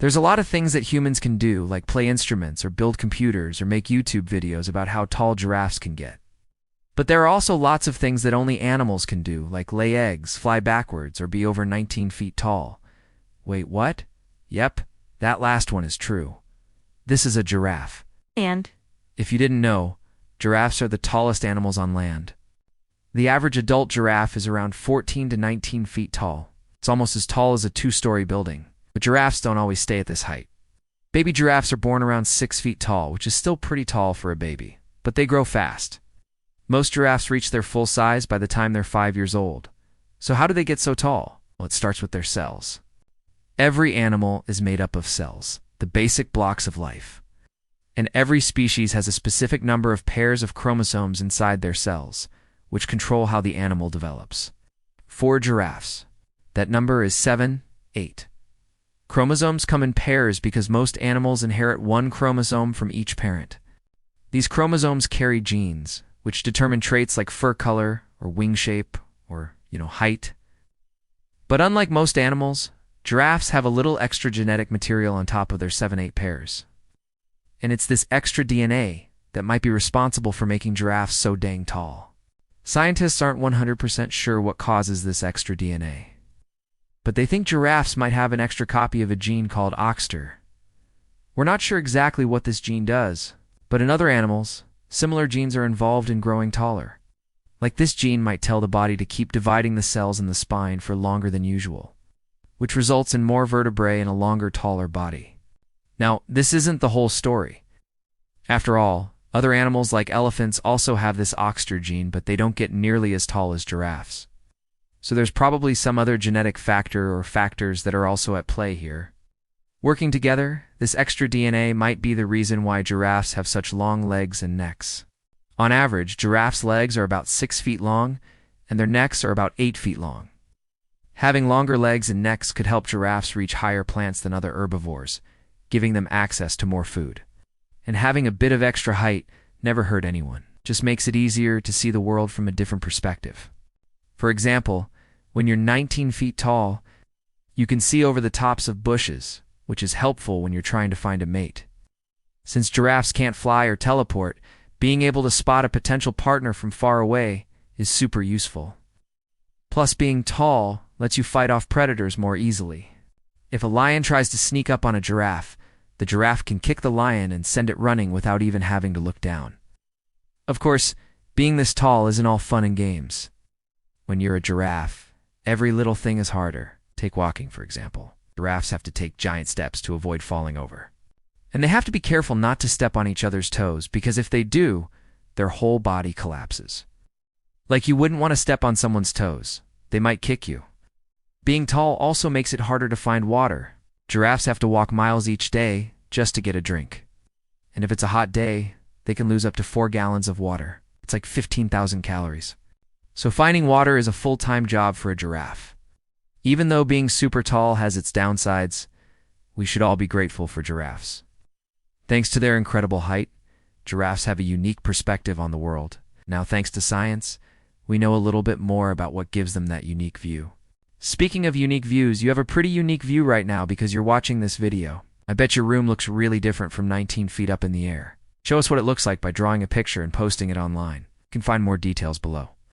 There's a lot of things that humans can do, like play instruments or build computers or make YouTube videos about how tall giraffes can get. But there are also lots of things that only animals can do, like lay eggs, fly backwards, or be over 19 feet tall. Wait, what? Yep, that last one is true. This is a giraffe. And? If you didn't know, giraffes are the tallest animals on land. The average adult giraffe is around 14 to 19 feet tall. It's almost as tall as a two-story building. But giraffes don't always stay at this height. Baby giraffes are born around 6 feet tall, which is still pretty tall for a baby, but they grow fast. Most giraffes reach their full size by the time they're 5 years old. So how do they get so tall? Well, it starts with their cells. Every animal is made up of cells, the basic blocks of life. And every species has a specific number of pairs of chromosomes inside their cells, which control how the animal develops. For giraffes, that number is 7, 8. Chromosomes come in pairs because most animals inherit one chromosome from each parent. These chromosomes carry genes, which determine traits like fur color or wing shape or, height. But unlike most animals, giraffes have a little extra genetic material on top of their 7-8 pairs. And it's this extra DNA that might be responsible for making giraffes so dang tall. Scientists aren't 100% sure what causes this extra DNA. But they think giraffes might have an extra copy of a gene called OX. We're not sure exactly what this gene does, but in other animals, similar genes are involved in growing taller. Like this gene might tell the body to keep dividing the cells in the spine for longer than usual, which results in more vertebrae and a longer, taller body. Now, this isn't the whole story. After all, other animals like elephants also have this OX gene, but they don't get nearly as tall as giraffes. So there's probably some other genetic factor or factors that are also at play here. Working together, this extra DNA might be the reason why giraffes have such long legs and necks. On average, giraffes' legs are about 6 feet long, and their necks are about 8 feet long. Having longer legs and necks could help giraffes reach higher plants than other herbivores, giving them access to more food. And having a bit of extra height never hurt anyone, just makes it easier to see the world from a different perspective. For example, when you're 19 feet tall, you can see over the tops of bushes, which is helpful when you're trying to find a mate. Since giraffes can't fly or teleport, being able to spot a potential partner from far away is super useful. Plus, being tall lets you fight off predators more easily. If a lion tries to sneak up on a giraffe, the giraffe can kick the lion and send it running without even having to look down. Of course, being this tall isn't all fun and games. When you're a giraffe, every little thing is harder. Take walking, for example. Giraffes have to take giant steps to avoid falling over. And they have to be careful not to step on each other's toes, because if they do, their whole body collapses. Like you wouldn't want to step on someone's toes. They might kick you. Being tall also makes it harder to find water. Giraffes have to walk miles each day just to get a drink. And if it's a hot day, they can lose up to 4 gallons of water. It's like 15,000 calories. So finding water is a full-time job for a giraffe. Even though being super tall has its downsides, we should all be grateful for giraffes. Thanks to their incredible height, giraffes have a unique perspective on the world. Now, thanks to science, we know a little bit more about what gives them that unique view. Speaking of unique views, you have a pretty unique view right now because you're watching this video. I bet your room looks really different from 19 feet up in the air. Show us what it looks like by drawing a picture and posting it online. You can find more details below.